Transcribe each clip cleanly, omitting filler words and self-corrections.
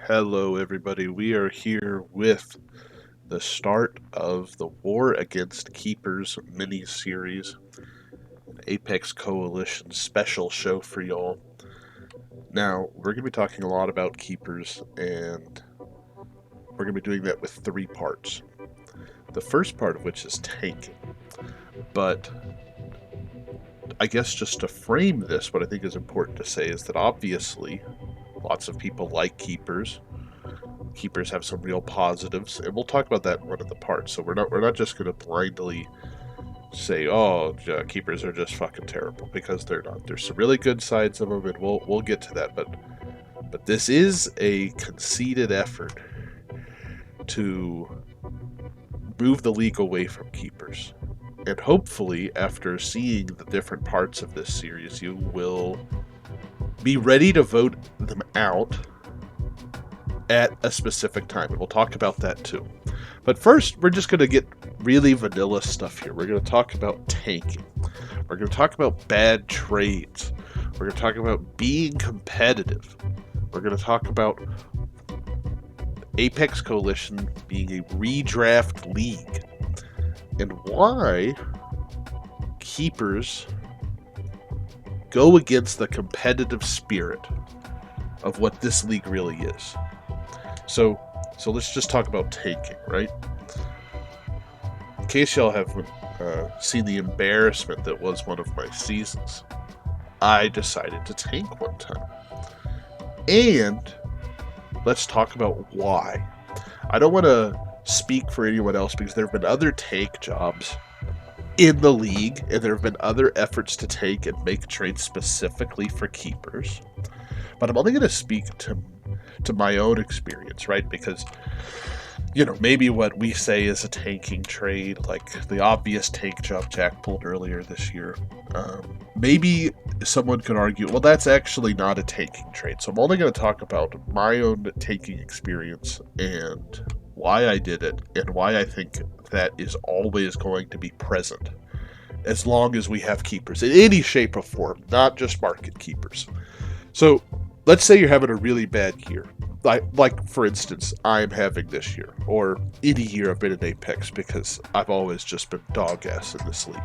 Hello, everybody. We are here with the start of the War Against Keepers mini-series, an Apex Coalition special show for y'all. Now, we're going to be talking a lot about Keepers, and we're going to be doing that with three parts. The first part of which is tanking. But I guess just to frame this, what I think is important to say is that obviously lots of people like Keepers. Keepers have some real positives, and we'll talk about that in one of the parts. So we're not just going to blindly say, "Oh, Keepers are just fucking terrible," because they're not. There's some really good sides of them, and we'll get to that. But this is a conceited effort to move the league away from Keepers, and hopefully, after seeing the different parts of this series, you will be ready to vote them out at a specific time, and we'll talk about that too. But first, we're just going to get really vanilla stuff here. We're going to talk about tanking. We're going to talk about bad trades. We're going to talk about being competitive. We're going to talk about Apex Coalition being a redraft league and why Keepers go against the competitive spirit of what this league really is. So let's just talk about tanking, right? In case y'all haven't seen the embarrassment that was one of my seasons, I decided to tank one time. And let's talk about why. I don't want to speak for anyone else because there have been other tank jobs in the league, and there have been other efforts to tank and make trades specifically for Keepers. But I'm only going to speak to my own experience, right? Because, maybe what we say is a tanking trade, like the obvious tank job Jack pulled earlier this year, maybe someone could argue, well, that's actually not a tanking trade. So I'm only going to talk about my own tanking experience and why I did it and why I think that is always going to be present as long as we have Keepers in any shape or form, not just market Keepers. So let's say you're having a really bad year. Like for instance, I'm having this year, or any year I've been in Apex, because I've always just been dog ass in this league.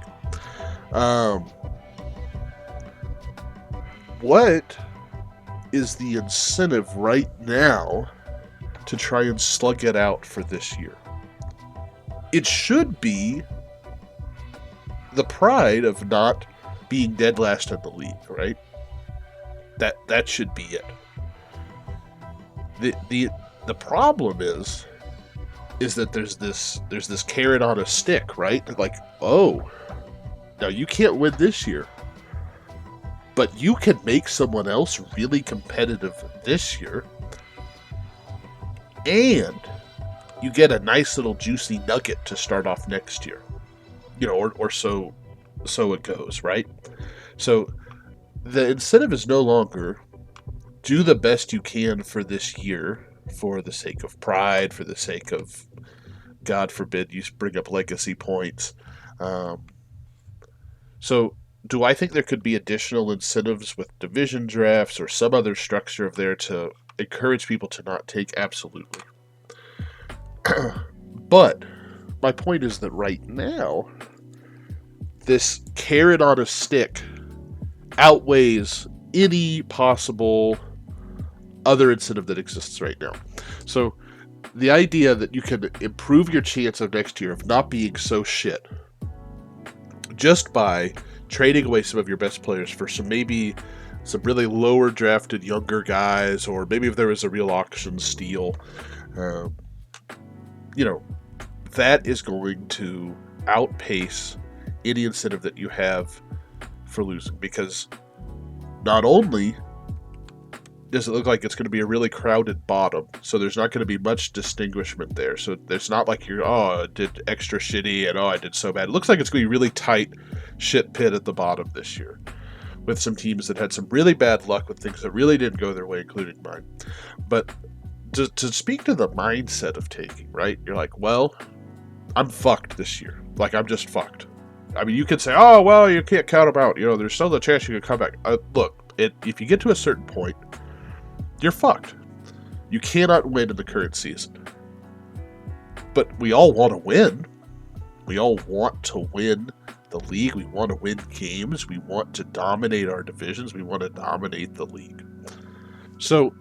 What is the incentive right now to try and slug it out for this year? It should be the pride of not being dead last in the league, right? That should be it. The problem is that there's this carrot on a stick, right? Like, oh, now you can't win this year, but you can make someone else really competitive this year, and you get a nice little juicy nugget to start off next year, or so it goes, right? So the incentive is no longer do the best you can for this year for the sake of pride, for the sake of, God forbid, you bring up legacy points. So do I think there could be additional incentives with division drafts or some other structure of there to encourage people to not take? Absolutely. But my point is that right now, this carrot on a stick outweighs any possible other incentive that exists right now. So the idea that you can improve your chance of next year of not being so shit just by trading away some of your best players for some really lower drafted younger guys, or maybe if there was a real auction steal, that is going to outpace any incentive that you have for losing, because not only does it look like it's going to be a really crowded bottom, so there's not going to be much distinguishment there. So there's not like I did extra shitty and I did so bad. It looks like it's going to be a really tight shit pit at the bottom this year, with some teams that had some really bad luck with things that really didn't go their way, including mine. But to speak to the mindset of taking, right? You're like, well, I'm fucked this year. Like, I'm just fucked. I mean, you could say, oh, well, you can't count them out. There's still the chance you could come back. Look, if you get to a certain point, you're fucked. You cannot win in the current season. But we all want to win. We all want to win the league. We want to win games. We want to dominate our divisions. We want to dominate the league. So,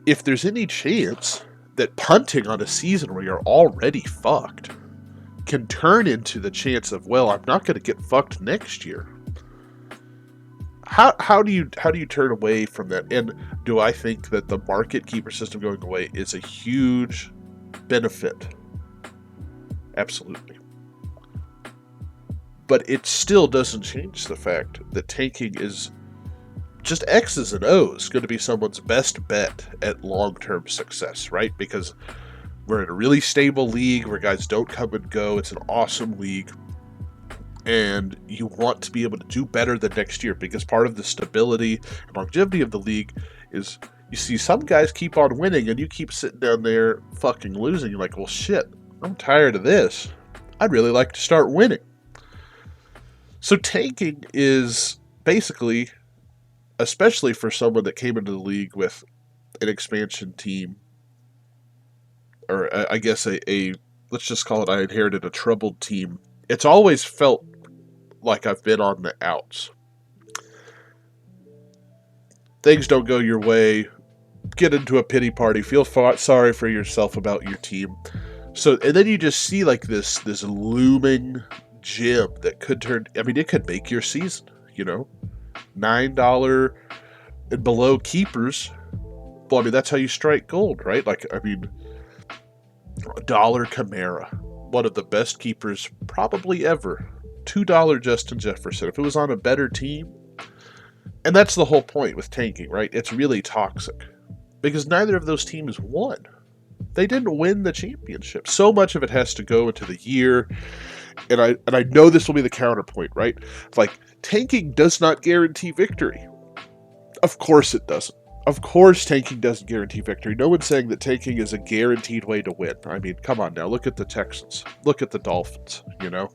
if there's any chance that punting on a season where you're already fucked can turn into the chance of, well, I'm not going to get fucked next year. How do you turn away from that? And do I think that the market keeper system going away is a huge benefit? Absolutely. But it still doesn't change the fact that tanking is just X's and O's going to be someone's best bet at long-term success, right? Because we're in a really stable league where guys don't come and go. It's an awesome league. And you want to be able to do better the next year, because part of the stability and longevity of the league is you see some guys keep on winning and you keep sitting down there fucking losing. You're like, well, shit, I'm tired of this. I'd really like to start winning. So tanking is basically, especially for someone that came into the league with an expansion team, or I guess a let's just call it, I inherited a troubled team. It's always felt like I've been on the outs. Things don't go your way, get into a pity party, feel sorry for yourself about your team. So, and then you just see like this looming gem that could turn, I mean, it could make your season, you know? $9 and below keepers. Well, I mean, that's how you strike gold, right? Like, I mean, $1 Kamara, one of the best keepers probably ever. $2 Justin Jefferson. If it was on a better team, and that's the whole point with tanking, right? It's really toxic because neither of those teams won. They didn't win the championship. So much of it has to go into the year, and I know this will be the counterpoint, right? Like, tanking does not guarantee victory. Of course it doesn't. Of course tanking doesn't guarantee victory. No one's saying that tanking is a guaranteed way to win. I mean, come on now. Look at the Texans. Look at the Dolphins, you know?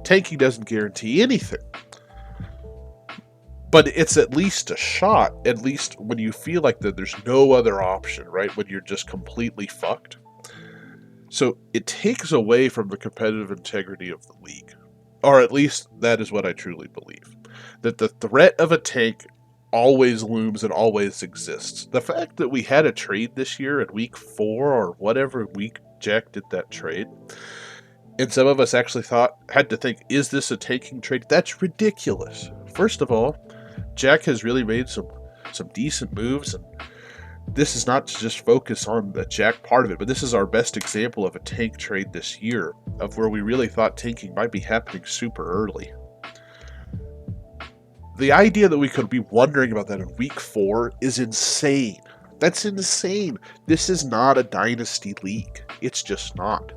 Tanking doesn't guarantee anything. But it's at least a shot, at least when you feel like that there's no other option, right? When you're just completely fucked. So it takes away from the competitive integrity of the league. Or at least that is what I truly believe. That the threat of a tank always looms and always exists. The fact that we had a trade this year in week 4 or whatever week Jack did that trade, and some of us actually had to think, is this a tanking trade? That's ridiculous. First of all, Jack has really made some decent moves, and this is not to just focus on the Jack part of it, but this is our best example of a tank trade this year, of where we really thought tanking might be happening super early. The idea that we could be wondering about that in week 4 is insane. That's insane. This is not a dynasty league. It's just not.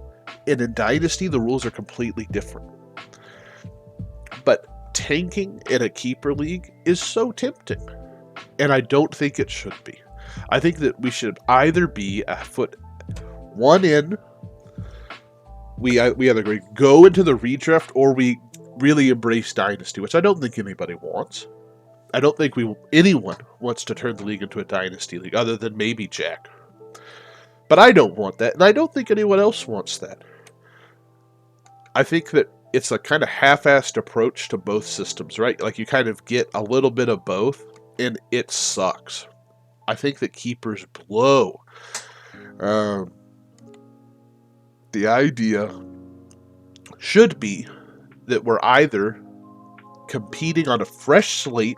And in dynasty, the rules are completely different. But tanking in a keeper league is so tempting. And I don't think it should be. I think that we should either be a foot one in, we either go into the redraft, or we really embrace dynasty, which I don't think anybody wants. I don't think anyone wants to turn the league into a dynasty league, other than maybe Jack. But I don't want that, and I don't think anyone else wants that. I think that it's a kind of half-assed approach to both systems, right? Like, you kind of get a little bit of both, and it sucks. I think that keepers blow. The idea should be that we're either competing on a fresh slate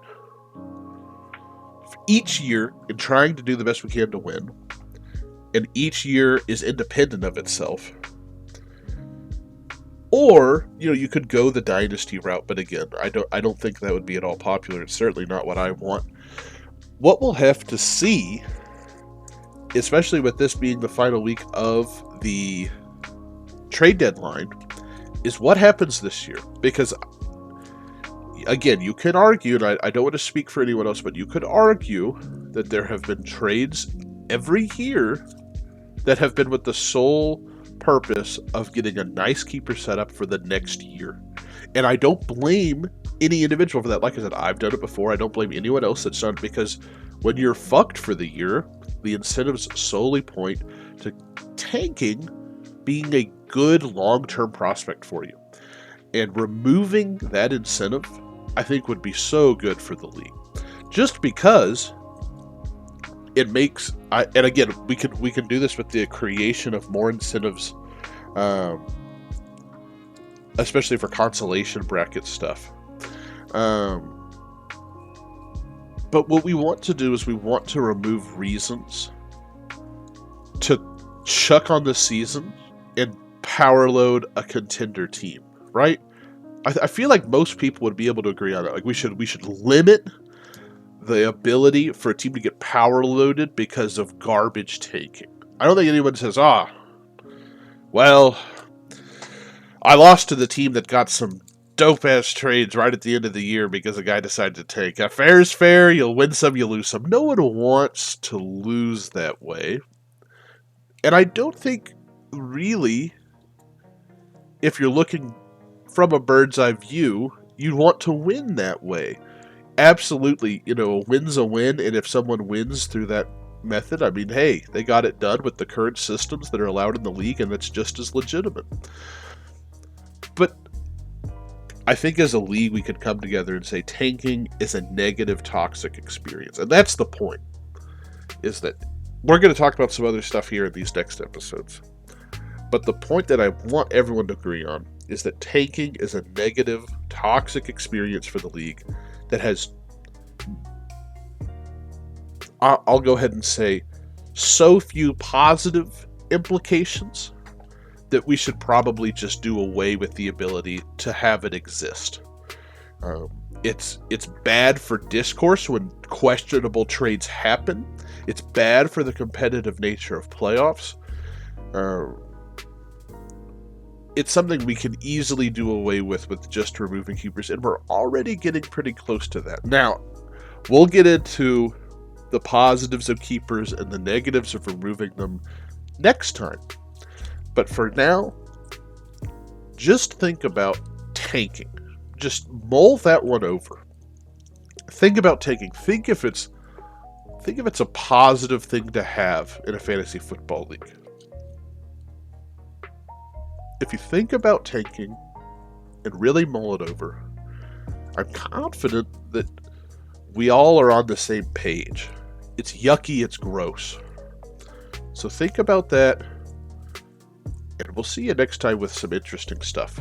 each year and trying to do the best we can to win, and each year is independent of itself. Or, you know, you could go the dynasty route, but again, I don't think that would be at all popular. It's certainly not what I want. What we'll have to see, especially with this being the final week of the trade deadline, is what happens this year. Because, again, you can argue, and I don't want to speak for anyone else, but you could argue that there have been trades every year that have been with the sole purpose of getting a nice keeper set up for the next year. And I don't blame any individual for that. Like I said, I've done it before. I don't blame anyone else that's done it, because when you're fucked for the year, the incentives solely point to tanking being a good long-term prospect for you. And removing that incentive, I think, would be so good for the league. Just because it makes, and again, we can do this with the creation of more incentives, especially for consolation bracket stuff. But what we want to do is we want to remove reasons to chuck on the season and power load a contender team, right? I feel like most people would be able to agree on it. Like we should limit the ability for a team to get power loaded because of garbage taking. I don't think anyone says, well, I lost to the team that got some dope-ass trades right at the end of the year because a guy decided to take. Fair is fair, you'll win some, you lose some. No one wants to lose that way. And I don't think, really, if you're looking from a bird's eye view, you'd want to win that way. Absolutely, a win's a win, and if someone wins through that method, I mean, hey, they got it done with the current systems that are allowed in the league, and that's just as legitimate. But I think as a league, we could come together and say tanking is a negative, toxic experience. And that's the point, is that we're going to talk about some other stuff here in these next episodes. But the point that I want everyone to agree on is that tanking is a negative, toxic experience for the league that has, I'll go ahead and say, so few positive implications that we should probably just do away with the ability to have it exist. It's bad for discourse when questionable trades happen. It's bad for the competitive nature of playoffs. It's something we can easily do away with just removing keepers, and we're already getting pretty close to that. Now, we'll get into the positives of keepers and the negatives of removing them next time. But for now, just think about tanking. Just mull that one over. Think about tanking. Think if it's a positive thing to have in a fantasy football league. If you think about tanking and really mull it over, I'm confident that we all are on the same page. It's yucky, it's gross. So think about that. And we'll see you next time with some interesting stuff.